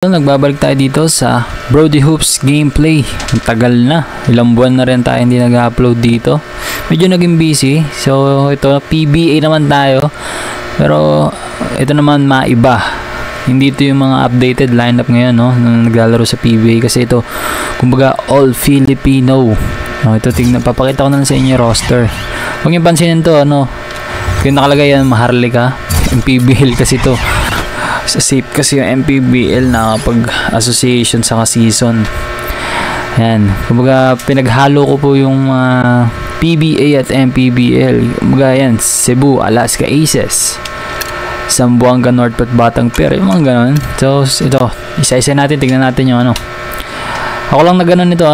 Nagbabalik tayo dito sa Brody Hoops gameplay. Ang tagal na, ilang buwan na rin tayo hindi nag-upload dito. Medyo naging busy. So ito, PBA naman tayo. Pero ito naman maiba. Hindi ito yung mga updated lineup ngayon, no, nung naglalaro sa PBA. Kasi ito, kumbaga all Filipino. No, ito tingnan, papakita ko na sa inyo roster. Huwag niyo pansinin to, ano, yung nakalagay yan, Maharlika. Yung PBL kasi to. Safe kasi yung MPBL na pag-association sa season. Ayan. Kumbaga, pinaghalo ko po yung PBA at MPBL. Kumbaga, yan. Cebu, Alaska Aces. Zamboanga, Northport, Batang Pier. Yung mga ganon. So, ito. Isa-isa natin. Tignan natin yung ano. Ako lang na ganon ito,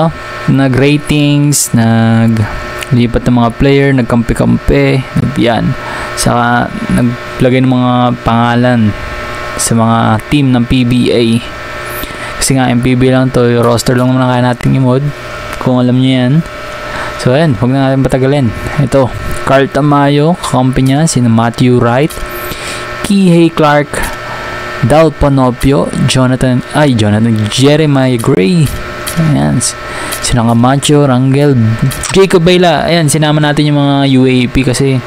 Nag-ratings, naglipat ng mga player, nagkampi-kampi. Yan. Saka, naglagay ng mga pangalan sa mga team ng PBA. Kasi nga MPB lang to, yung roster lang naman kaya natin i-mod kung alam niyo yan. So ayan, huwag na natin patagalin. Ito, Carl Tamayo, kakampi niya, sina Matthew Wright, Kihei Clark, Dal Panopio, Jeremiah Gray, ayan, sina Camacho, Rangel, Jacob Bayla. Ayan, sinama natin yung mga UAP kasi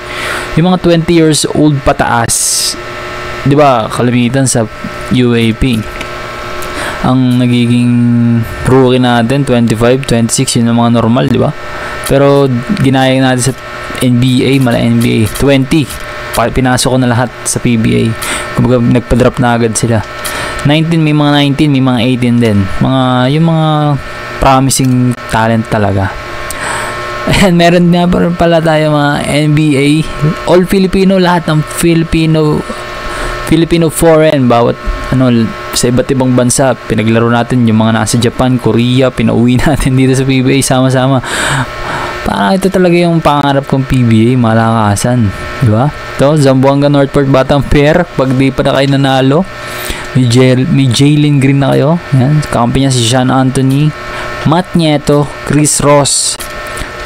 yung mga 20 years old pataas, di ba, kalimitan sa UAP ang nagiging rookie natin 25, 26, yun ang mga normal, di ba? Pero ginaya natin sa NBA, mala NBA 20, pinasok ko na lahat sa PBA. Kumbaga nagpa-drop na agad sila. 19, may mga 19, may mga 18 din. Yung mga promising talent talaga. Ayan, meron na pala tayo mga NBA all Filipino, lahat ng Filipino foreign, bawat sa iba't ibang bansa pinaglaro natin. Yung mga nasa Japan, Korea, pinauwi natin dito sa PBA sama-sama. Parang ito talaga yung pangarap kong PBA, malakasan, di ba? Ito, Zamboanga, Northport, Batang Pier. Pag di pa na kayo nanalo, may Jalen Green na kayo. Yan, kampi niya si Sean Anthony, Matt Nieto, Chris Ross,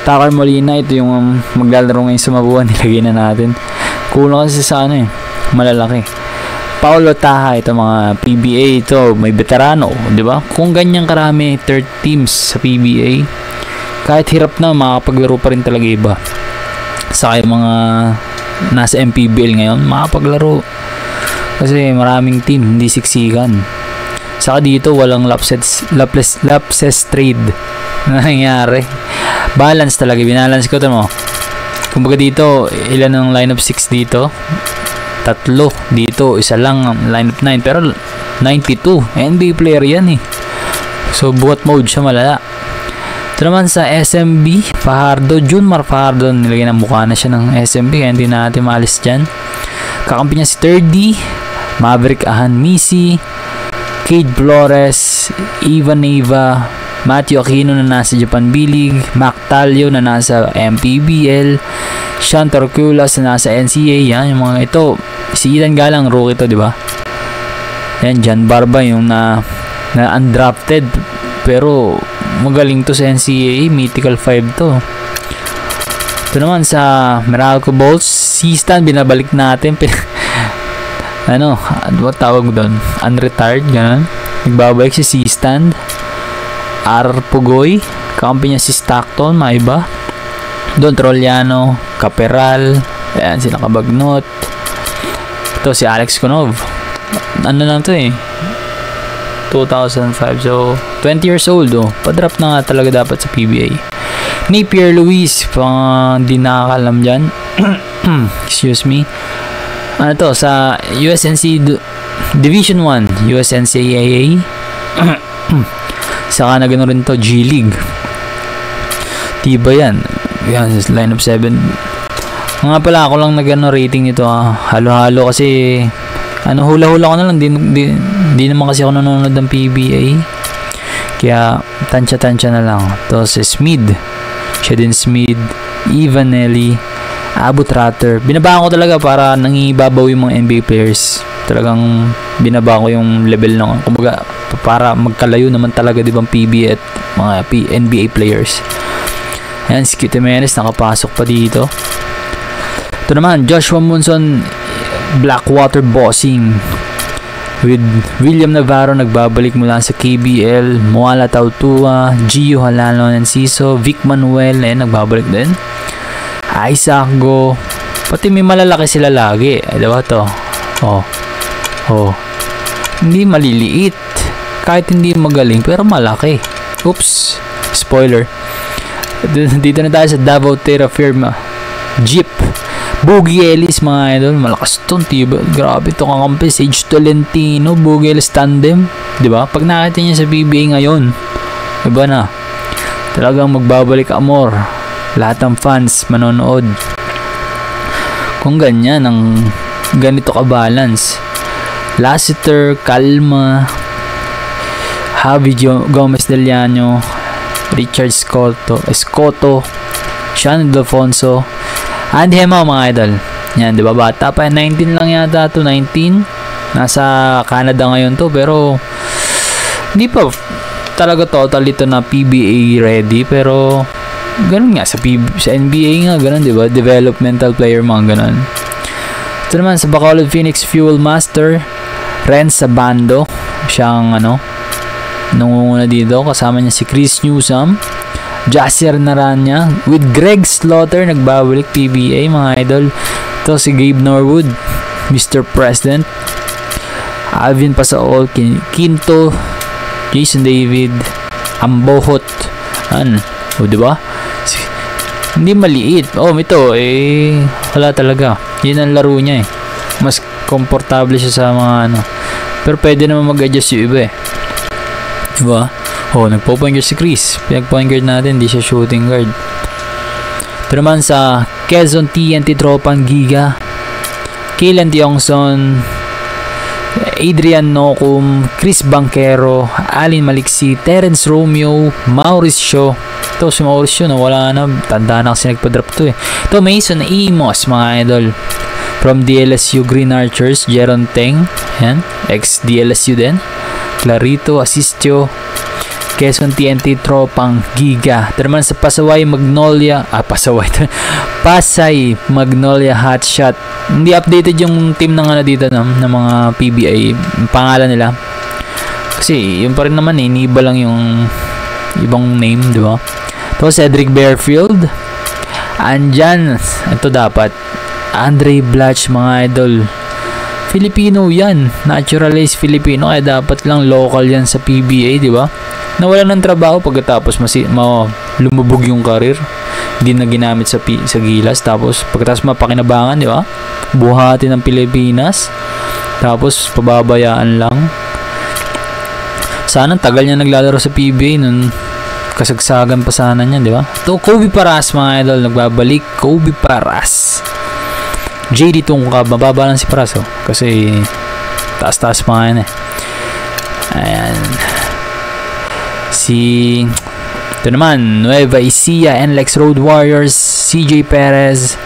Takar Molina. Ito yung maglalaro ngayon sa Mabuan, nilagay na natin. Kulang kasi sa malalaki. Paulo Taha, ito mga PBA, ito may veterano, di ba? Kung ganyan karami third teams sa PBA, kahit hirap na, makapaglaro pa rin talaga iba. Saka yung mga nasa MPBL ngayon, makapaglaro kasi maraming team, hindi siksikan. Saka dito walang lapses trade na nangyari. Balance talaga, binalance ko ito mo. Kumbaga dito, ilan ang lineup 6 dito? 3 dito, isa lang lineup 9, pero 92 NBA player yan so buhat mode siya, malala. Ito naman sa SMB Fajardo, Junmar Fajardo, nilagay na mukha na siya ng SMB kaya hindi na natin maalis dyan. Kakampi niya si 3D, Maverick Ahanmisi, Cade Flores, Ivan Neva, Matthew Aquino na nasa Japan B-League, Mac Talio na nasa MPBL, Sean Torculas na nasa NCAA. Yan, yung mga ito. Si Ethan Galang, rookie to, di ba? Yan, John Barba, yung na undrafted. Pero, magaling to sa NCAA. Mythical 5 to. Ito naman sa Meralco Bulls, C-Stan, binabalik natin. Ano tawag doon? Unretired, gano'n. Nagbabalik si C-Stand. R. Pugoy, kampi niya si Stockton, maiba. Don Troliano, Caperal, ayan, sila Kabagnot. Ito si Alex Conov. Ano lang to 2005. So, 20 years old, pa-drop na nga talaga dapat sa PBA. Napier Luis, di nakakalam dyan. Excuse me. Ano to, sa USNC Division 1, USNCAA. Saka na gano'n rin to, G-League. Diba yan? Yan, lineup 7. Nga pala, ako lang rating nito halo-halo kasi hula-hula ko na lang, di naman kasi ako nanonood ng PBA, kaya tansya-tansya na lang. Ito si Smith, Shedin Smith, Ivanelli, Abut Ratter. Binabaan ko talaga para nangibabaw yung mga NBA players. Talagang binaba ko yung level ng, kumbaga, para magkalayo naman talaga, di ba, PBA at mga NBA players. Ayan, si Cute Menes nakapasok pa dito. Ito naman, Joshua Munson, Blackwater Bossing. with William Navarro nagbabalik mula sa KBL, Moala Tautua, Gio Halano Enciso, Vic Manuel nagbabalik din, Isaac Go, pati may malalaki sila lagi, diba to? Hindi maliliit, kahit hindi magaling pero malaki. Oops, spoiler. Dito na tayo sa Davao Terra Firma Jeep, Boogie Ellis mga idol, malakas to, tiba, grabe to kakampi, Sage Tolentino, Boogie Ellis tandem, di ba? Pag nakita niya sa PBA ngayon, iba na, talagang magbabalik amor, lahat ng fans manonood kung ganyan, ng ganito ka-balance. Lassiter, Calma, Javi Gomez Deliano, Richard Escoto, Sean Delfonso, Andy Hema mga idol. Yan, di ba? Bata pa, 19 lang yata to, 19. Nasa Canada ngayon to, pero hindi pa talaga totally to na PBA ready, pero ganun nga sa NBA nga, ganun, di ba? Developmental player, mga ganun. Ito naman sa Bacolod Phoenix Fuel Master, Renz Sabando, siyang nunguna dito, kasama niya si Chris Newsome, Jasser Naranya, with Greg Slaughter nagbabalik PBA mga idol. Ito si Gabe Norwood, Mr. President, Alvin Pasaol, Quinto, Jason David, Ambohot, diba? Hindi maliit. Ito wala talaga, yun ang laro niya mas komportable siya sa mga pero pwede naman mag-adjust yung iba diba? Nagpo-point guard si Chris. Pinag-point guard natin, di siya shooting guard. Ito naman sa Quezon TNT Tropang Giga, Kaylan Tiongson, Adrian Nocum, Chris Banquero, Alin Maliksi, Terence Romeo, Mauricio. Ito si Mauricio, wala na, tanda na kasi nagpa-drop to Ito Mason Amos mga idol, from DLSU Green Archers, Jeron Teng, ex-DLSU din, Clarito Asistio, Quezon TNT Tropang Giga. Ito naman sa Pasay Magnolia Hotshot. Hindi updated yung team ng dito ng mga PBA, pangalan nila. Kasi yun pa rin naman iniba lang yung ibang name, di ba? Ito Cedric Bearfield. Andyan, ito dapat Andre Blatch mga idol. Filipino yan, naturalized Filipino, kaya dapat lang local yan sa PBA, di ba? Nawalan ng trabaho pagkatapos lumubog yung karir, hindi na ginamit sa Gilas, tapos pagkatapos mapakinabangan, di ba? Buhati ng Pilipinas, tapos pababayaan lang. Sana tagal niya naglalaro sa PBA nun, kasagsagan pa sana niya, di ba? Ito Kobe Paras mga idol, nagbabalik Kobe Paras. JD Tungkab, mababa lang si Paras kasi taas-taas pa yan Ayan. Ito naman, Nueva Ecija, NLEX Road Warriors, CJ Perez,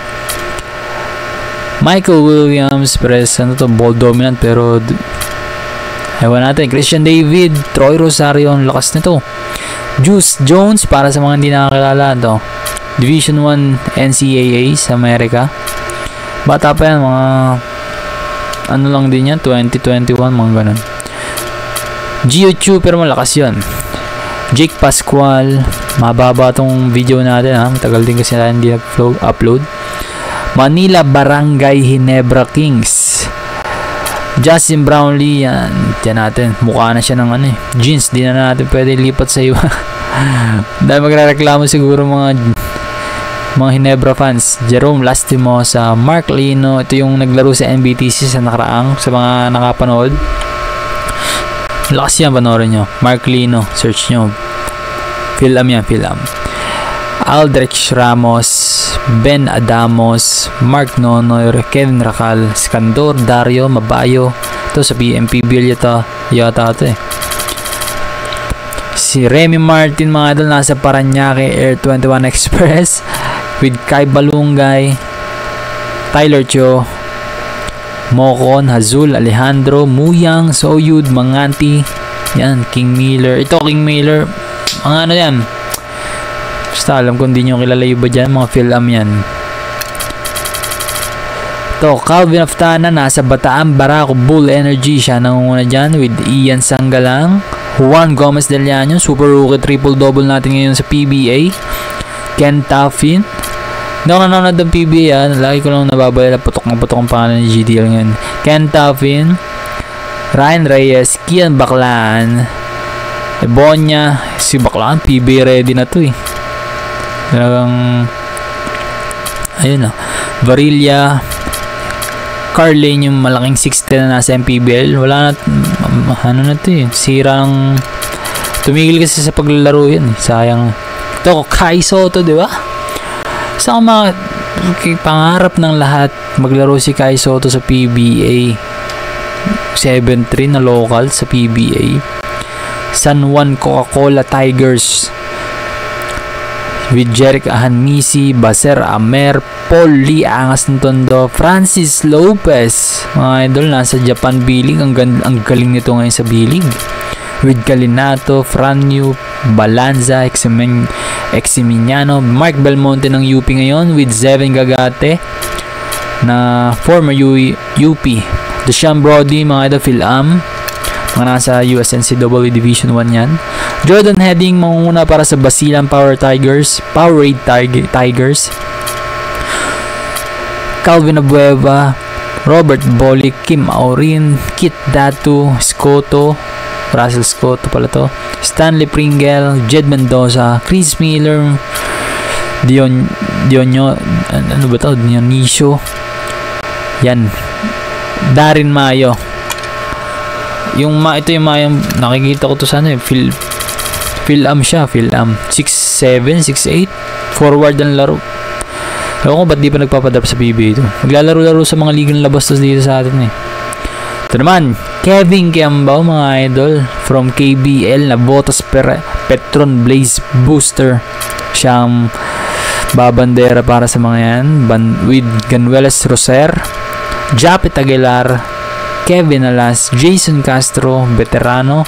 Michael Williams, Perez, ball dominant pero ewan natin, Christian David, Troy Rosario, ang lakas nito. Juice Jones, para sa mga hindi nakakilala, Division 1 NCAA sa Amerika. Bata pa yan, mga lang din yan, 2021, mga ganun. Gio Chu, pero malakas yun. Jake Pascual, mababa tong video natin matagal din kasi natin hindi upload. Manila Barangay Ginebra Kings, Justin Brownlee, yan natin, mukha na siya ng jeans, di na natin pwede lipat sa iba. Dahil magrereklamo siguro mga Ginebra fans. Jerome Lastimosa, Mark Lino, ito yung naglaro sa NBTC sa nakaraang, sa mga nakapanood, lakas yan, panoorin nyo. Mark Lino, search nyo, Philam yan, Philam. Aldrich Ramos, Ben Adamos, Mark Nonoy, Kevin Racal, Skandor, Dario Mabayo. Ito sa PMPBL yata ito Si Remy Martin mga idol, nasa Paranaque Air 21 Express with Kai Balungay, Tyler Cho, Mocon, Hazul, Alejandro, Muyang, Soyud, Manganti, yan, King Miller. Ito King Miller, mga yan, basta alam ko hindi nyo kilala iba dyan, mga Philam yan. To, Calvin Aftana, nasa Bataan, Barako, Bull Energy. Siya nangunguna dyan with Ian Sanggalang. Juan Gomez Del Llano, super rookie, triple-double natin ngayon sa PBA. Ken Taffin. Hindi ako nanonood ng PBA, lagi ko lang nababalala, putok ang pangalan ni GDL ngayon. Ken Taffin, Ryan Reyes, Kian Baclaan, Ebonia, si Baclaan, PBA ready na to eh. Talagang, ayun na, Varilla, Carlane, yung malaking 6'10 na nasa MPBL, wala na, ano na to eh, sirang, tumigil kasi sa paglalaro yun, sayang. Ito, Kai Soto, di ba? Sa mga pangarap ng lahat, maglaro si Kai Soto sa PBA, 7'3 na local sa PBA. San Juan Coca-Cola Tigers with Jeric Ahanmisi, Baser Amer, Paul Lee Angas ng Tondo, Francis Lopez, mga idol, nasa Japan B-League. Ang galing nito ngayon sa B-League with Galinato, Franyu, Balanza, Eximiniano, Mark Belmonte ng UP ngayon with Zevin Gagate na former UP, Deshaun Brody, mga idol, Phil-Am, mga nasa USNCAA Division 1 yan. Jordan Heading mangunguna para sa Basilan Powerade Tigers. Calvin Abueva, Robert Bolick, Kim Aurin, Kit Datu, Russell Scotto pala to, Stanley Pringle, Jed Mendoza, Chris Miller, Dionisio, yan, Darin Mayo. Ito yung Mayo, nakikita ko to sa ano eh, Phil-Am siya, Phil-Am 6'7", 6'8", forward ang laro. Ewan ko ba't di pa nagpapadrop sa PBA ito. Maglalaro-laro sa mga ligang labas dito sa atin eh. Ito naman, Kevin Kiambao, mga idol, from KBL na Botas Petron Blaze Booster. Siyang babandera para sa mga yan, with Ganuelas Roser, Japit Aguilar, Kevin Alas, Jason Castro, veterano,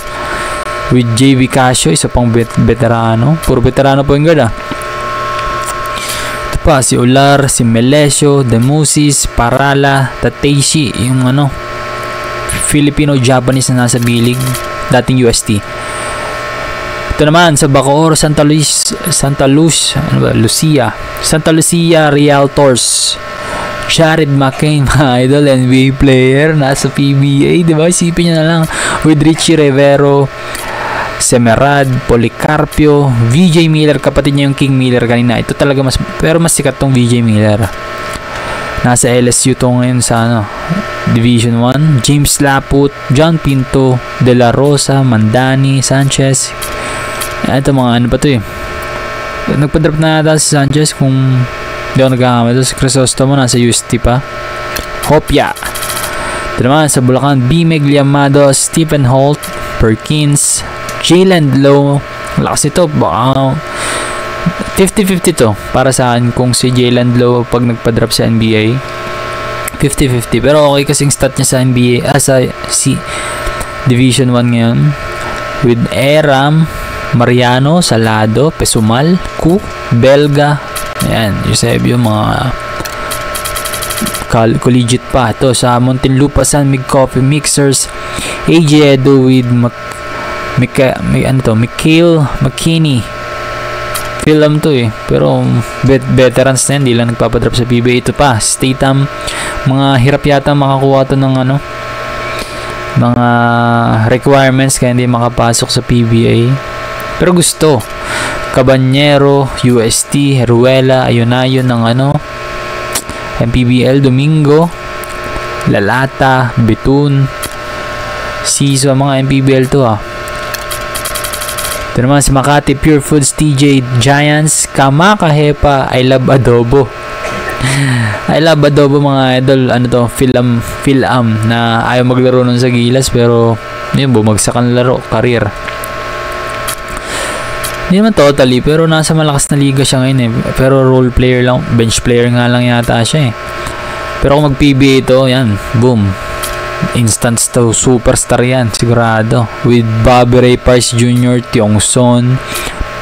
with JV Casio, isa pang veterano. Puro veterano po yung guard ah. Ito pa, si Ular, si Melesio, Demusis, Parala, Tateishi, yung Filipino-Japanese na nasa B-League, dating UST. Ito naman sa Bacoor, Santa Lucia Realtors, Jared McCain, mga idol, NBA player, nasa PBA, di ba? Isipin nyo na lang, with Richie Rivero, Semerad, Policarpio, VJ Miller, kapatid niya yung King Miller kanina. Ito talaga mas sikat tong VJ Miller. Nasa LSU to ngayon sa Division 1. James Laput, John Pinto, De La Rosa, Mandani, Sanchez. Ito mga pa to eh. Nagpa-drop na nata si Sanchez kung hindi ako nagkakamali. Si Crisostomo nasa UST pa. Hopya. Ito naman sa Bulacan, B. Megliamado, Stephen Holt, Perkins, Jalen Lowe. Lakas ito, baka 50-50 to para sa akin kung si Jalen Lowe pag nagpa-drop sa NBA. 50-50, pero okay kasing stat niya sa NBA, sa Division 1 ngayon, with Eram, Mariano, Salado, Pesumal, Ku, Belga, ayan, Eusebio, mga collegiate pa. Ito sa Muntinlupa, San Mig Coffee Mixers, AJ Edo with Mikhail McKinney. Film to eh, pero veterans na yan, hindi lang nagpapadrop sa PBA. Ito pa, Statham, mga hirap yata makakuha to ng mga requirements kaya hindi makapasok sa PBA, pero gusto. Cabanyero, UST, Heruela, Ayunayon ng MPBL, Domingo, Lalata, Betun, Siso, mga MPBL to ah. Ito naman sa Makati, Pure Foods, TJ Giants, Kamaka Hepa, I Love Adobo. I Love Adobo, mga idol, Phil-Am na ayaw maglaro nun sa Gilas, pero yun, bumagsak ang laro, career. Hindi naman totally, pero nasa malakas na liga siya ngayon eh. Pero role player lang, bench player nga lang yata siya eh. Pero kung mag-PBA ito, yan, boom. Instant to superstar yan, sigurado. With Bobby Ray Price Jr., Tiong Son,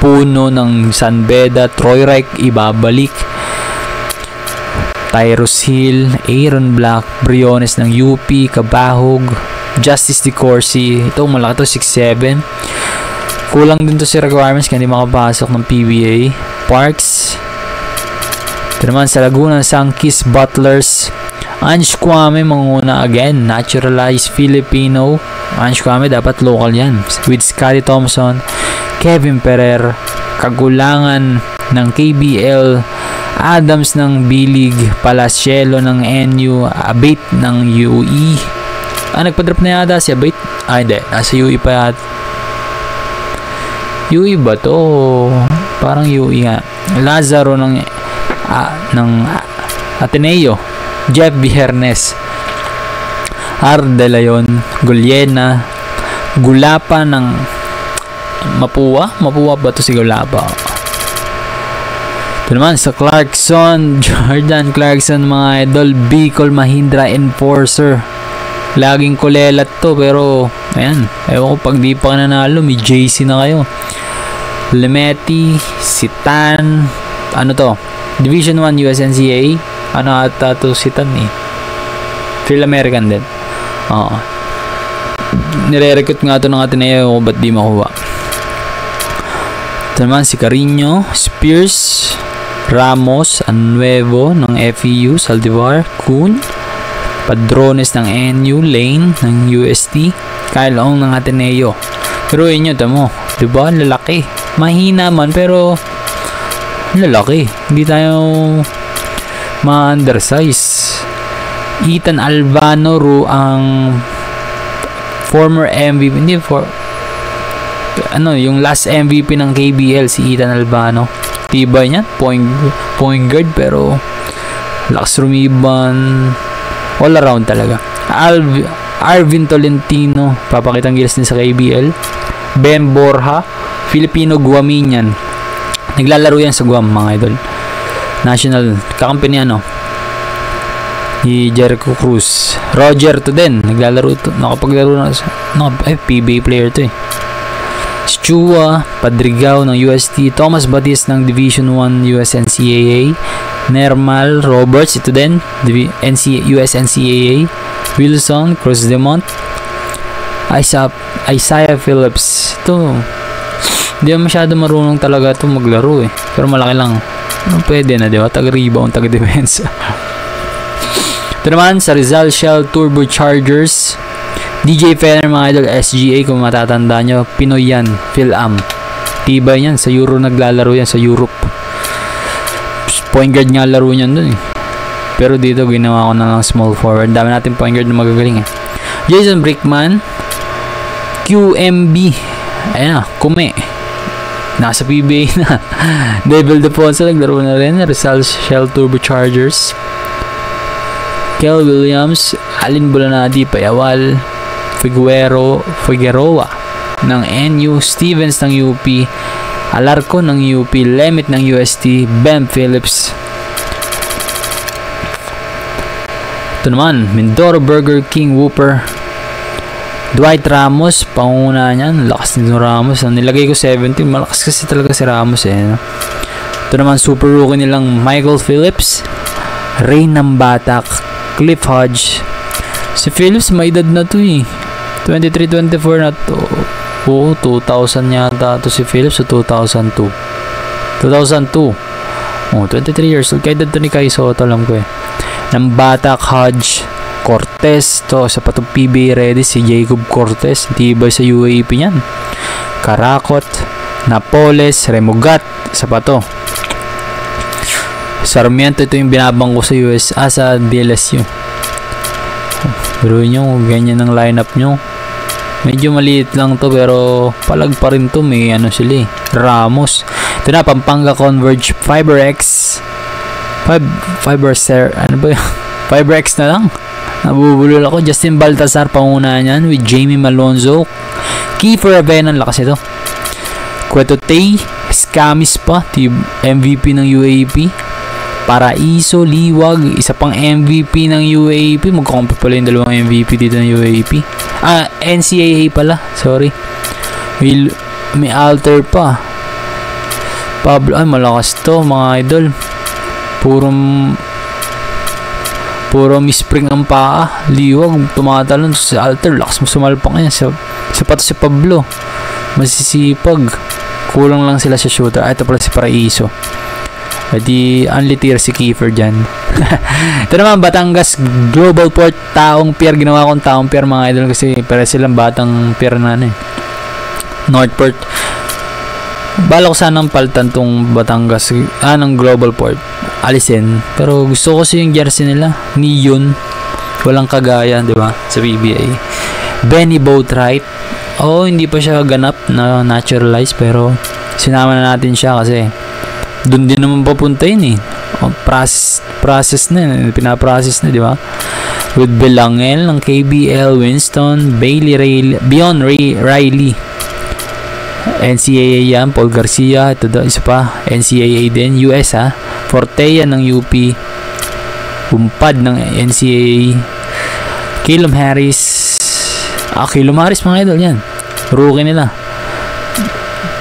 Puno ng San Beda, Troy Reich ibabalik, Tyrus Hill, Aaron Black, Briones ng UP, Kabahog, Justice DeCourcy. Ito malaki to, 6'7". Kulang din to sa requirements kaya hindi makapasok ng PBA. Parks. Ito naman sa Laguna, Sankis, Butlers. Ange Kwame manguna again, naturalized Filipino. Ange Kwame dapat local yan. With Scotty Thompson, Kevin Ferrer, kagulangan ng KBL, Adams ng B-League, Palacielo ng NU, Abate ng UE. Nagpa-drop na yata si Abate. Hindi, nasa UE pa yata. UE ba to? Parang UE nga. Lazaro ng Ateneo, Jeff Vihernes, De Leon, Guliena, Gulapa ng Mapua ba to si Gulapa? Ito naman sa Clarkson, Jordan Clarkson mga idol, Bicol Mahindra Enforcer. Laging kulelat to pero ayan, ewan ko pag di pa nanalo may JC na kayo. Lemeti, Sitan, ano to? Division 1 USNCA. Ano ata to Sitan eh? Phil American din. Oo. Nire-recruit nga to ng Ateneo, ba't di makuha? Ito naman si Carino, Spears, Ramos, Anuevo ng FEU, Saldivar, Kuhn, Padrones ng NU, Lane ng UST, Kyle Ong ng Ateneo. Pero yun yun, tamo, diba? Lalaki. Mahina man, pero lalaki. Hindi tayo ma-undersize. Ethan Albano, ang former MVP, hindi yung last MVP ng KBL, si Ethan Albano. Tibay niya, point guard, pero lakas rumiban, all around talaga. Arvin Tolentino, papakitang gilas din sa KBL. Ben Borja, Filipino Guaminian. Naglalaro yan sa Guam, mga idol. National, kakampi ni Jericho Cruz. Roger to din, naglalaro to, nakapaglaro na PBA player to eh. Chua Padrigao ng UST, Thomas Batis ng Division 1 USNCAA, Nermal Roberts, ito din USNCAA, Wilson Cruz-Demont, Isaiah Phillips. Ito hindi masyado marunong talaga ito maglaro eh, pero malaki lang. Pwede na, di ba? Taga-rebound, taga-defense. Ito naman sa Rizal Shell Turbochargers, DJ Fenner mga idol, SGA kung matatanda nyo, Pinoy yan, Phil-Am. Tibay yan, sa Euro naglalaro yan, sa Europe. Point guard nga laro niyan dun eh. Pero dito ginawa ko na lang small forward. Dami natin point guard na magagaling eh. Jason Brickman, QMB, ayan na, Kume. Nasa PBA na. Devil Defonso naglaro na rin. Rizal Shell Turbochargers. Kel Williams, Alin Bulanadi, Payawal, Figueroa ng NU, Stevens ng UP, Alarco ng UP, Lemit ng UST, Ben Phillips. Ito naman, Mindoro Burger King Whooper, Dwight Ramos, panguna niyan, lakas nito Ramos. Nilagay ko 17, malakas kasi talaga si Ramos eh. Ito naman, super rookie nilang Michael Phillips, Rain ng Batak, Cliff Hodge. Si Phillips may edad na to eh, 23-24 na to. 2000 yata to si Phillips, so 2002. 23 years old. Kaya edad to ni Kai Soto, alam ko eh. Ng Batak, Hodge, Cortez, to sa patong PBA ready si Jacob Cortez, tibay sa UAP niyan. Karakot, Napoles, Remogat, sa pato. Sarmiento, ito yung binabang ko sa sa DLSU. Pero nyo, ganyan ang lineup nyo. Medyo maliit lang to pero palag pa rin to, may sila eh. Ramos. Ito na, Pampanga Converge, FiberX. FiberX na lang. Nabubulol ako. Justin Baltazar, panguna niyan with Jamie Malonzo. Kiefer Avenan, lakas ito. Cueto Tay, Scamis pa, MVP ng UAP. Paraiso, Liwag, isa pang MVP ng UAP. Magkakompa pala yung dalawang MVP dito ng UAP. NCAA pala, sorry. May alter pa. Pablo, malakas to mga idol. Puro Puro mispring ang paa. Liwag, tumatalon sa altar. Lakas mo sumalpak yan. Sapatos si Pablo. Masisipag. Kulang lang sila sa shooter. Ito pala si Paraiso. Di unlitir si Kiefer dyan. Ito naman, Batangas Global Port. Taong pier. Ginawa kong taong pier mga idol. Kasi para silang batang pier na Northport. Bala ko sanang palitan tong Batangas ng Global Port. Alisin. Pero gusto ko kasi yung jersey nila. Neon. Walang kagaya, di ba? Sa PBA. Benny Boatwright. Hindi pa siya ganap na naturalize. Pero sinama na natin siya kasi doon din naman papunta yun eh. Process na yun. Pinaprocess na, di ba? With Belangel ng KBL, Winston, Bailey Riley, Beyond Riley. NCAA yan, Paul Garcia. Ito daw, isa pa. NCAA din. US Fortea ng UP. Umpad ng NCAA. Kilom Harris. Kilom Harris mga idol yan. Rookie nila.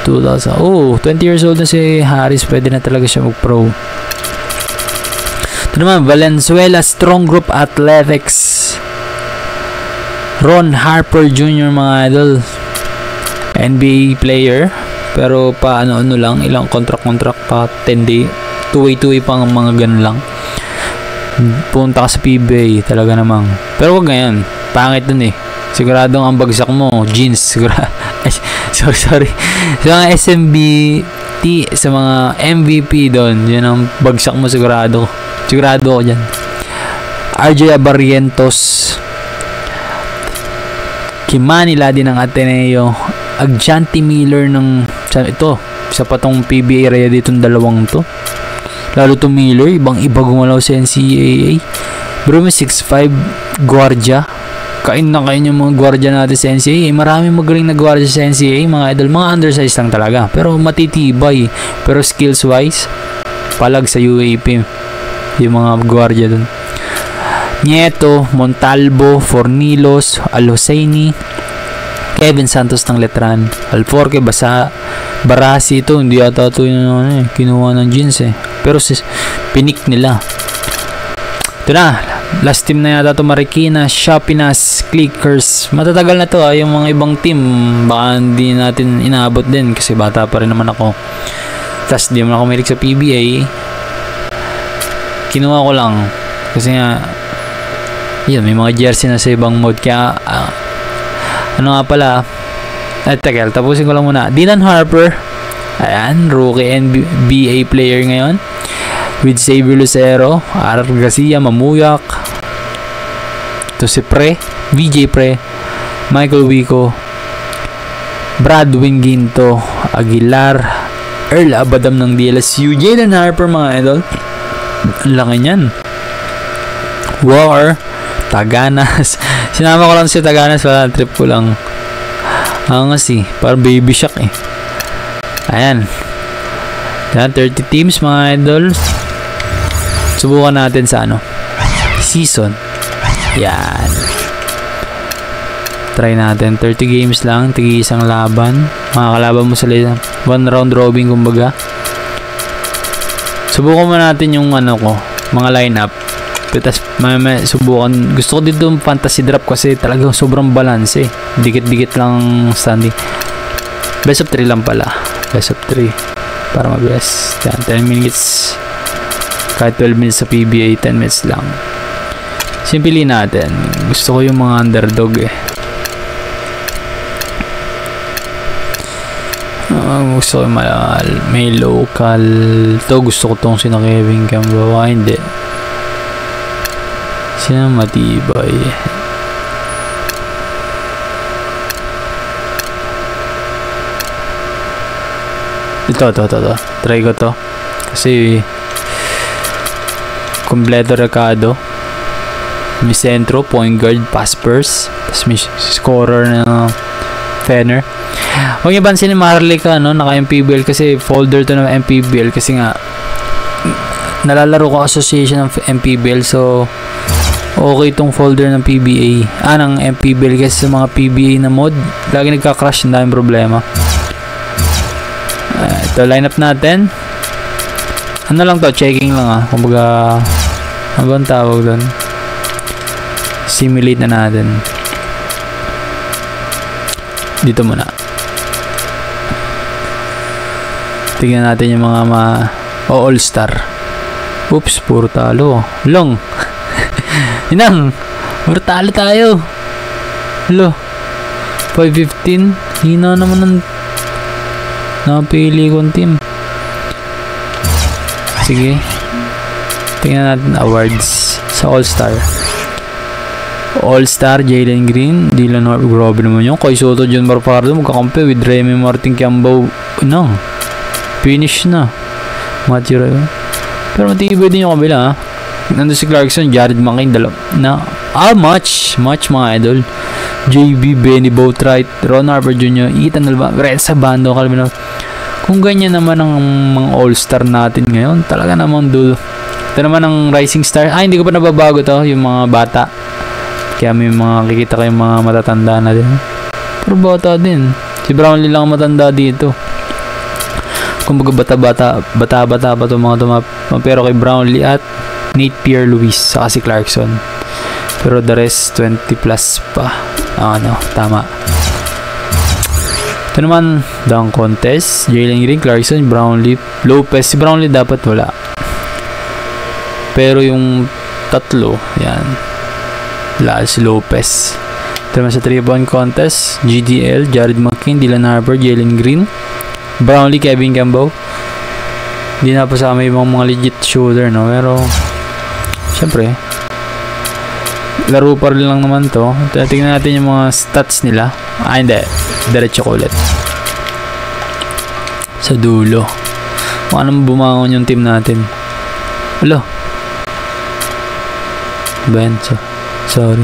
2000. 20 years old na si Harris. Pwede na talaga siya mag-pro. Ito naman, Valenzuela Strong Group Athletics. Ron Harper Jr. mga idol. NBA player. Pero pa ano lang. Ilang contract pa 10 day. 2-way pang mga ganun lang. Punta ka sa PBA. Talaga namang. Pero wag ngayon. Pangit dun eh. Siguradong ang bagsak mo. Jeans. Sorry. Sa mga SMBT. Sa mga MVP doon. Yun ang bagsak mo sigurado. Sigurado ako dyan. RJ Barrientos. Kimanila din ng Ateneo. Agjanti Miller ng ito. Isa pa tong PBA area dito ng dalawang to. Lalo to Miller. Ibang iba gumalaw sa NCAA. Bro, may 6'5 guardia. Kain na kain yung mga guardia natin sa NCAA. Maraming magaling na guardia sa NCAA, mga idol. Mga undersized lang talaga. Pero matitibay. Pero skills wise, palag sa UAP. Yung mga guardia dun. Nieto, Montalvo, Fornilos, Alosaini, Kevin Santos ng Letran, Alforque, Barasi. Ito, hindi ata ito yung kinuha ng jeans eh. Pero pinik nila. Ito na. Last team na yata ito, Marikina, Shapinas, Clickers. Matatagal na to yung mga ibang team. Baka hindi natin inaabot din kasi bata pa rin naman ako. Tapos di naman ako mahilig sa PBA. Kinuha ko lang. Kasi nga, yun, may mga jersey na sa ibang mode. Kaya, ano nga pala, tekel, tapusin ko lang muna. Dylan Harper. Ayan, rookie NBA player ngayon. With Xavier Lucero, Arar Garcia, Mamuyak. Ito si VJ Pre, Michael Wico, Brad Winginto, Aguilar, Earl Abadam ng DLSU, Jaden Harper mga idol. Ang laki niyan. War, Taganas. Sinama ko lang si Taganas, wala, trip ko lang. Angas eh, parang baby shark eh. Ayan. Yan, 30 teams mga idol. Subukan natin sa season. Yan. Try natin. 30 games lang. Tigi isang laban. Mga kalaban mo sa one round robin kumbaga. Subukan mo natin yung mga lineup. Tapos subukan. Gusto ko dito yung fantasy draft kasi talagang sobrang balance eh. Dikit-dikit lang standing. Best of 3 lang pala. Best of 3. Para mabilis. 10 minutes. Kahit 12 minutes sa PBA, 10 minutes lang. Simpili natin. Gusto ko yung mga underdog eh. Gusto ko may local. Ito gusto ko tong sina Kevin Gambawa. Hindi. Sina matibay. Ito. Try ko to. Kasi kompleto Ricardo. May sentro, point guard, pass first. Tapos may scorer na Fenner. Huwag niyo bansin ni Marley ka, naka-MPBL kasi folder to ng MPBL kasi nga nalalaro ko association ng MPBL, so okay itong folder ng PBA. Ng MPBL kasi sa mga PBA na mod lagi nagka-crash, ang daming problema. Ito lineup natin. Ano lang to, checking lang kumbaga, ano bang tawag doon? Simulate na natin. Dito muna. Tingnan natin yung mga all-star. Oops, puro talo. Long. Inang, puro talo tayo. Hello. 5-15. Hina naman ng napili kong team. Sige. Tingnan natin awards sa all-star. All-star, Jalen Green, Dylan Harper, grabe naman yun. Kay Soto, John Marpardo, magkakampi with Remy Martin Kiambao. No, finish na. Matthew Ray. Pero matibay din yung kabila, ha. Nandun si Clarkson, Jared McCain, match mga idol. JB, Benny Boatwright, Ron Harper Jr., Ethan Alba, Reza Bando, Calvin. Kung ganyan naman ang mga all-star natin ngayon, talaga naman ito naman ang rising star. Hindi ko pa nababago to, yung mga bata. Kaya may mga kikita kayong mga matatanda na din. Pero bata din. Si Brownlee lang matanda dito. Kung baga bata-bata pa itong mga pero kay Brownlee at Nate Pierre-Louis saka si Clarkson. Pero the rest 20 plus pa. Tama. Ito naman, dunk contest. Jalen Green, Clarkson, Brownlee, Lopez. Si Brownlee dapat wala. Pero yung tatlo, yan. Wala si Lopez. Ito naman sa 3-point contest. GDL, Jared McCain, Dylan Harper, Jalen Green, Brownlee, Kevin Kiambao. Hindi na pa sa may mga legit shooter, no? Pero syempre laro pa rin lang naman to. Tingnan natin yung mga stats nila. Hindi, diretso ko ulit sa dulo. Kung anong bumangon yung team natin. Hello Ben, sorry.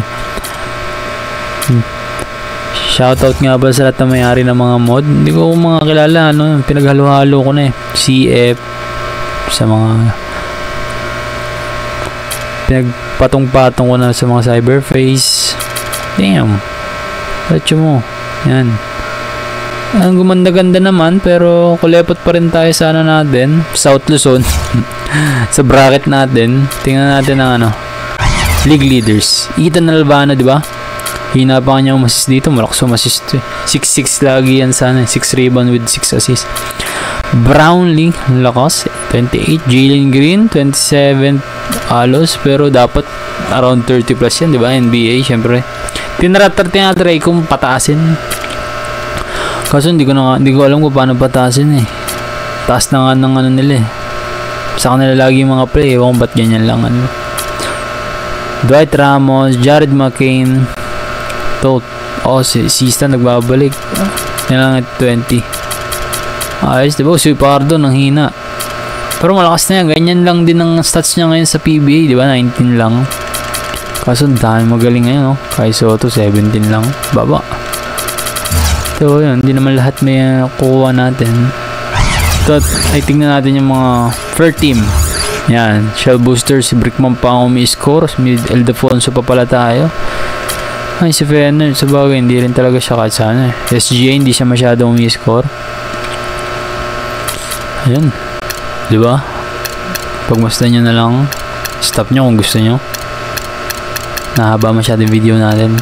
Shoutout nga ba sa lahat na may-ari ng mga mod. Hindi ko mga kilala, pinaghalo-halo ko na eh. CF, sa mga pinagpatong-patong ko na sa mga cyberface. Damn. Ratcho mo. Yan. Ang gumanda-ganda naman, pero kulepot pa rin tayo sa natin. South Luzon. Sa bracket natin. Tingnan natin ang league leaders. Ethan Albano, di ba? Hina pa kanya umassist dito. Malakas umassist. 6-6 lagi yan sana. 6 rebound with 6 assists. Brownlee, lakas. 28. Jalen Green, 27 alos. Pero dapat around 30 plus yan, di ba? NBA, syempre. Tinatry kong pataasin. Kaso hindi ko alam kung paano pataasin eh. Taas na nga ng nila eh. Sa kanila lagi yung mga play. Ewan ba't ganyan lang Dwight Ramos, Jared McCain, si Sista nagbabalik. Yan lang 20. Ayos, diba? Si Pardo nang hina. Pero malakas na yan. Ganyan lang din ang stats niya ngayon sa PBA, diba? 19 lang. Kaso dahil magaling ngayon, Kay Soto, 17 lang. Baba. So, yun. Hindi naman lahat may kukuha natin. So, ay tingnan natin yung mga first team. Yan, Shell Booster, si Brickman pa ang umi-score. Si Eldefonso pa pala tayo. Ay, si Fenner, sa bagay, hindi rin talaga siya kahit sana. SGA, hindi siya masyadong umi-score. Ayan. Diba? Pagmasdan nyo na lang. Stop nyo kung gusto nyo. Nahaba masyadong video natin.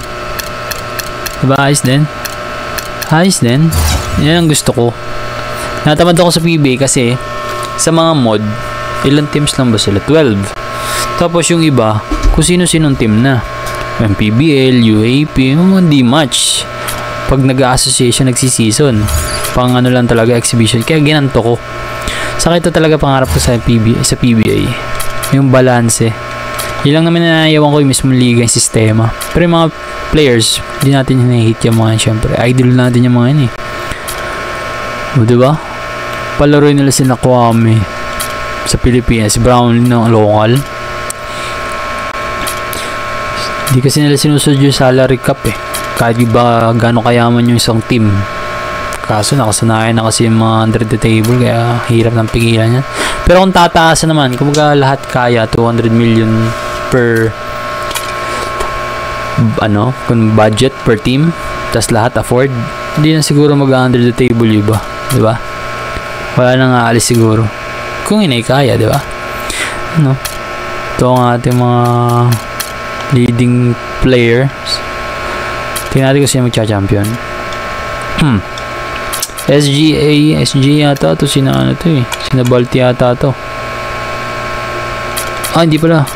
Diba, ayos din? Ayos din. Yan ang gusto ko. Natamad ako sa PBA kasi sa mga mod, ilang teams lang ba sila? 12. Tapos yung iba, kung sino-sinong team na. Yung PBL, UAP, mga D-match. Pag nag-association, nagsi-season. Pang lang talaga, exhibition. Kaya ginanto ko. Saka ito talaga pangarap ko sa PBA. Yung balance. Yun lang naman nanayawan ko yung mismong liga, yung sistema. Pero yung mga players, hindi natin hinahit yung mga syempre. Idol natin yung mga yun eh. O diba? Palaroin nila sila Kwame sa Pilipinas, si Brownlee ng local. Hindi kasi nila sinusunod yung salary cap eh. Kahit ba gano'ng kayaman yung isang team. Kaso nakasanayan na kasi yung mga under the table, kaya hirap ng pigilan yan. Pero kung tataasan naman, kumbaga lahat kaya 200 million per kung budget per team, tas lahat afford, hindi na siguro mag-under the table yung iba, di ba? Wala nang aalis siguro kung inay kaya, di ba? Ito ang ating mga leading player. Tingnan natin kung sino magcha-champion. SG yata to. Sina ano to eh. Sina Balti yata to. Hindi pala.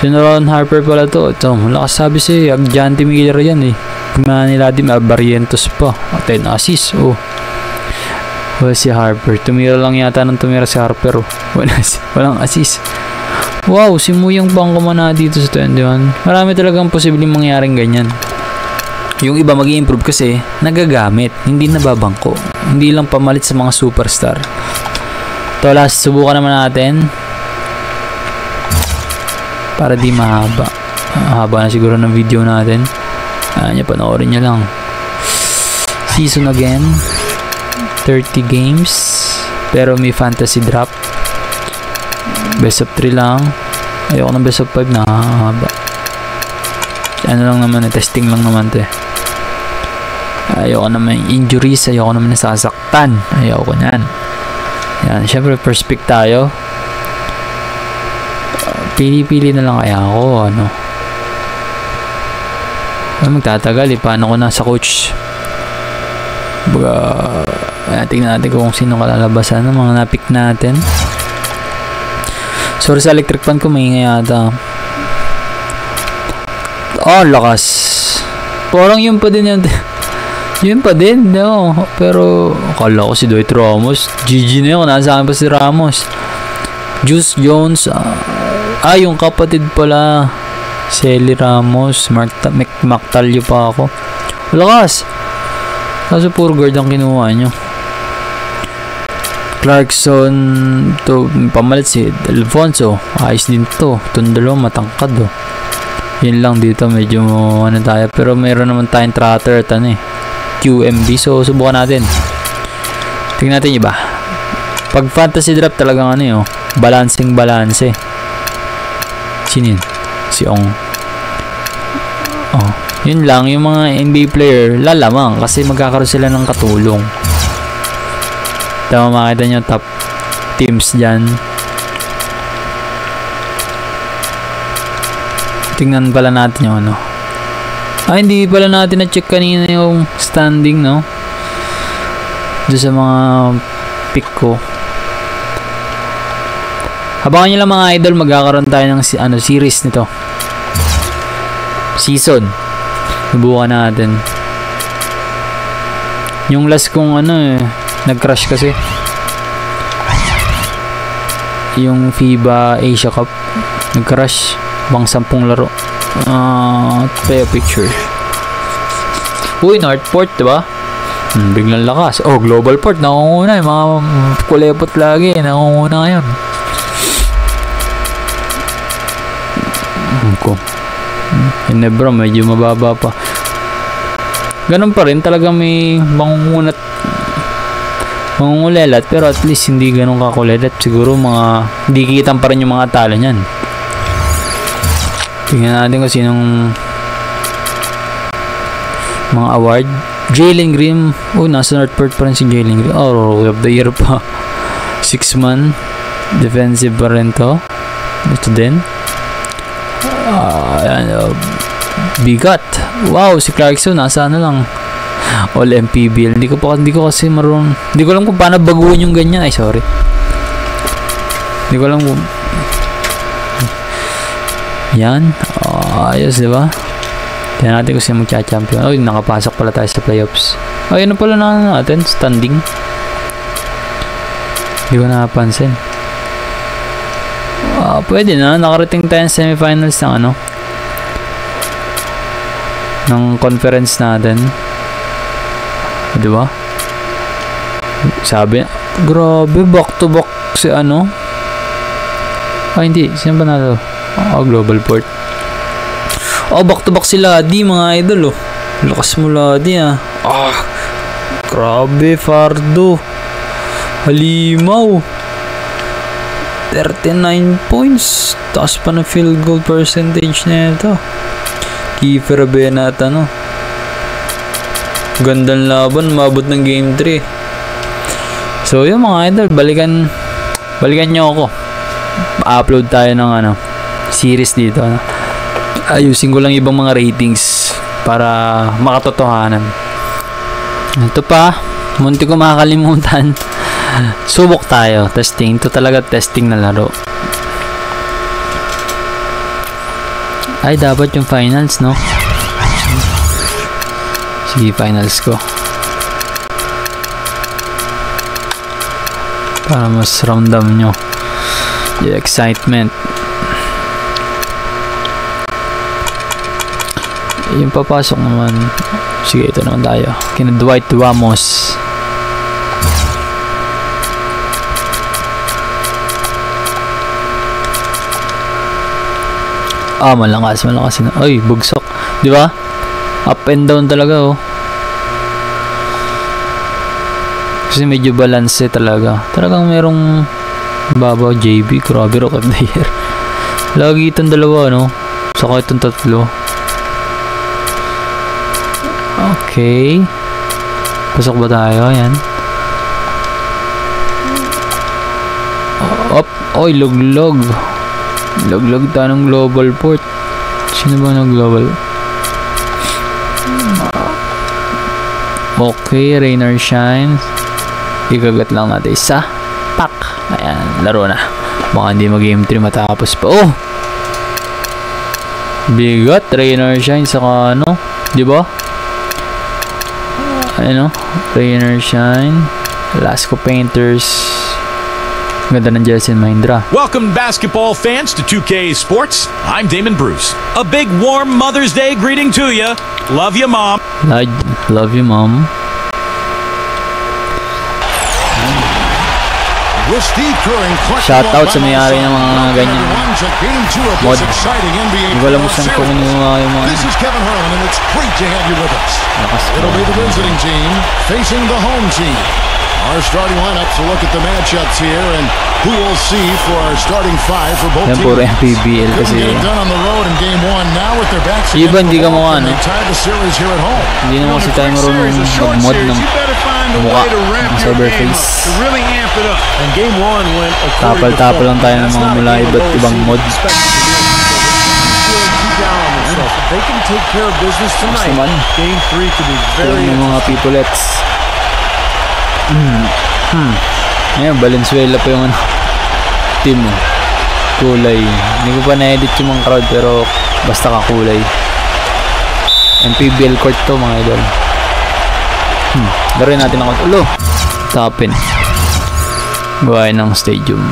Sina Ron Harper pala to. Ito, malakas sabi siya. Janty Miller yan eh. Kumana nila din. Barrientos pa. 10 assist. Si Harper. Tumira lang yata nang tumira si Harper. Walang assist. Wow, si Muyang Bangko na dito sa 21. Marami talagang posibleng mangyaring ganyan. Yung iba mag-i-improve kasi nagagamit, hindi nababangko. Hindi lang pamalit sa mga superstar. Ito, last, subukan naman natin. Para di mahaba. Haba na siguro ng video natin. Panoorin nyo lang. Season again. 30 games. Pero may fantasy drop. Best of 3 lang. Ayoko ng best of 5 na haba. Ano lang naman testing lang naman to eh. Ayoko naman injuries, ayoko naman nasasaktan. Ayoko nyan. Yan, syempre first pick tayo. Pili-pili na lang kaya ako, ano. Magtatagal eh, paano ko na sa coach. Tingnan natin kung sino kalalabasan ng mga napick natin. Sorry sa electric fan ko, maingay yata. Lakas. Parang yun pa din yun. Yun pa din, no? Pero, akala ko si Dwight Ramos. GG na yun, nasa akin pa si Ramos. Juice Jones. Yung kapatid pala. Shelly Ramos. McTalio pa ako. Lakas. Kaso puro guard ang kinuha nyo. Clarkson. To, pamalit si Alfonso. Ayos din to. Tundalo, matangkad oh. Yun lang dito, medyo ano tayo. Pero mayroon naman tayong Trotter at QMB. So, subukan natin. Tingnan natin iba. Pag fantasy draft talagang balance. Sino yun? Si Ong. Yun lang. Yung mga NBA player, lalamang. Kasi magkakaroon sila ng katulong. Tama, makita nyo top teams dyan. Tingnan pala natin yung hindi pala natin na-check kanina yung standing, no? Doon sa mga pick ko. Habangan nyo lang mga idol, magkakaroon tayo ng series nito. Season. Subukan natin. Yung last kong nag-crash kasi. Yung FIBA Asia Cup. Nag-crash. Bang 10 laro. Play a picture. Northport, diba? Biglang lakas. Global Port. Nakunguna. Mga kulepot lagi. Nakunguna ngayon. Ginebra, medyo mababa pa. Ganun pa rin. Talagang may mangungulelat. Pero at least hindi ganun kakulelat. Siguro hindi kikitan pa rin yung mga talo niyan. Tingnan natin kung sinong mga award. Jalen Green. Nasa Northport pa rin si Jalen Green. Rookie of the year pa. 6-man. Defensive pa rin to. Ito din. Bigat. Wow, si Clarkson. Nasa lang. All MPBL. Hindi ko kasi marunong. Hindi ko alam kung paano baguhin yung ganyan. Sorry. Hindi ko alam kung yan. Ayos, diba? Tignan natin kung sino magcha-champion. Nakapasok pala tayo sa playoffs. Yun na pala natin. Standing. Hindi ko nakapansin. Pwede na. Nakarating tayo sa semifinals ng ng conference natin. Diba? Sabi, grabe, back to back si hindi. Sino ba na to? Global Port. Back to back sila di mga idol Lakas mo Ladi grabe Fardo. Halimaw. 39 points. Taas pa ng field goal percentage na ito. Kiefer Benat gandang laban. Mabot ng game 3. So yun mga idol. Balikan nyo ako. Pa-upload tayo ng series dito ayusin ko lang ibang mga ratings para makatotohanan. Ito pa, munti ko makakalimutan. Subok tayo, testing. Ito talaga testing na laro. Ay, dapat yung finals, no? Sige, finals ko. Para mas ramdam nyo the excitement. Yung papasok naman. Sige, ito naman tayo. Kina Dwight Ramos. Malakas na. Ay, bugsak. Di ba? Up and down talaga, oh. Kasi medyo balance talaga. Talagang merong babaw JB. Grabe, Rock of the Year. Lagi itong dalawa, no? Saka itong tatlo. Okay. Pasok ba tayo? Ayan. Oy, luglog. Luglog tayo ng global port. Sino ba ng global? Okay, rain or shine. Igagat lang natin isa. Pak! Ayan, laro na. Baka hindi mag-game 3 matapos pa. Oh! Bigat, rain or shine. Saka ano? Diba? Ano? Rain or shine. Lasco Painters. Ganda ng Jelson Mahindra. Welcome basketball fans to 2K Sports. I'm Damon Bruce. A big warm Mother's Day greeting to you. Love you, Mom. Love you, Mom. Shout out sa may-ari ng mga ganyan mod. Hindi ko alam saan ko kinuha yung mga This is Kevin Harlan and it's great to have you with us. It'll be the visiting team facing the home team. Our starting lineups will look at the matchups here and who we'll see for our starting five for both teams. Yan puro MPBL kasi done on the road in game 1. Now with their backs iba hindi ka mukha, no? the series here at home. Hindi naman kasi tayo marunong mag-mod ng mukha ng cyberface. And game 1 went Tapal-tapal lang tayo ng mga mula iba't ibang mod. They can take care of business tonight. Game 3 could be very mga peoplets. Ngayon, Valenzuela pa yung team mo. Kulay. Hindi ko pa na-edit yung mga crowd pero basta kakulay. MPBL court to mga idol. Laruin natin ako. Ulo! Tapin. Gawain ng stadium.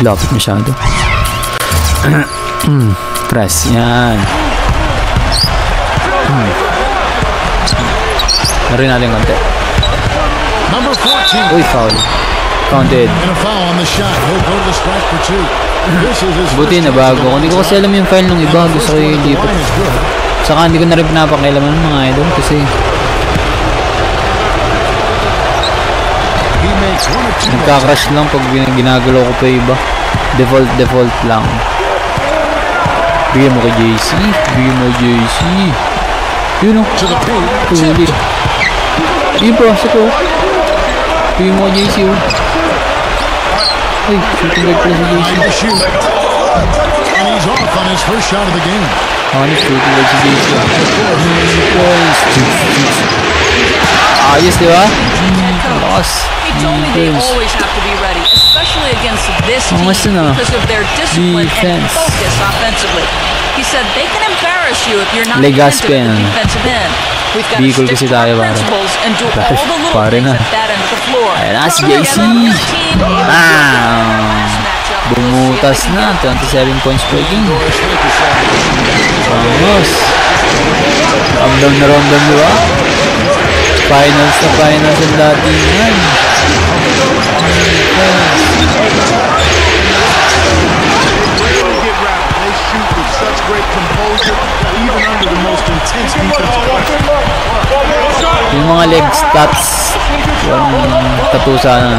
Lapit masyado. Press. Yan. Laruin natin konti. Number 14. Uy, foul. Counted. And a foul on the shot. He'll go to the strike for 2. This is his Buti na bago. Hindi ko kasi alam yung file ng iba. Gusto ko yung lipat. Saka hindi ko na rin pinapakialaman ng mga idol kasi nagka-crash lang pag ginagalaw ko pa iba. Default lang. Bigyan mo kay JC. Bigyan mo kay JC. Yun o. Tuli. Yun po. Sako. Bigyan mo kay JC o. Ay, shooting guard pala si JC. And he's off on his first shot of the game. Shooting guard si JC. Ayos, di ba? Lakas. He told me they always have to be ready, especially against this team because of their discipline and focus offensively. He said they can embarrass you if you're not attentive at the defensive end. We've got to stick to our principles and do all the little things at that end of the floor. Ayan na si JC. Bumutas na. 27 points per game. Vamos. Ramdam na ramdam, di ba? Finals ang datingan. They shoot with such great composure, even under the most intense defensive pressure. Yung mga leg stats, yung tatusa na.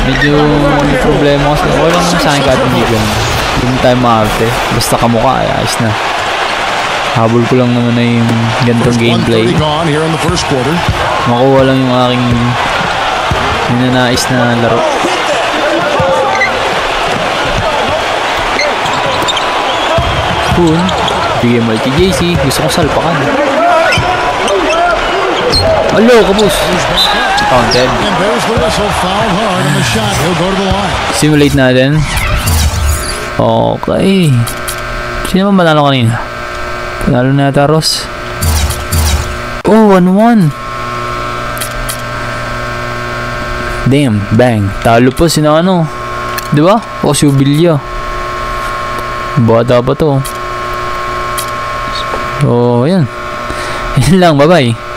Medyo may problema kasi wala naman sa akin kahit hindi ko. Hindi tayo maarte. Basta kamukha, ayos na. Habol ko lang naman na yung gantong gameplay. Makuha lang yung aking ninanais na laro. Poon. Bigay mo kay JC. Gusto ko salpakan. Alo, kapos. Counted. Simulate natin. Okay. Sino ba manalo kanina? Panalo na yata Ross. Oh, 1-1. Damn, bang. Talo po sino ano. Diba? O si Ubilya. Bata pa to. So, yan. Yan lang, bye-bye.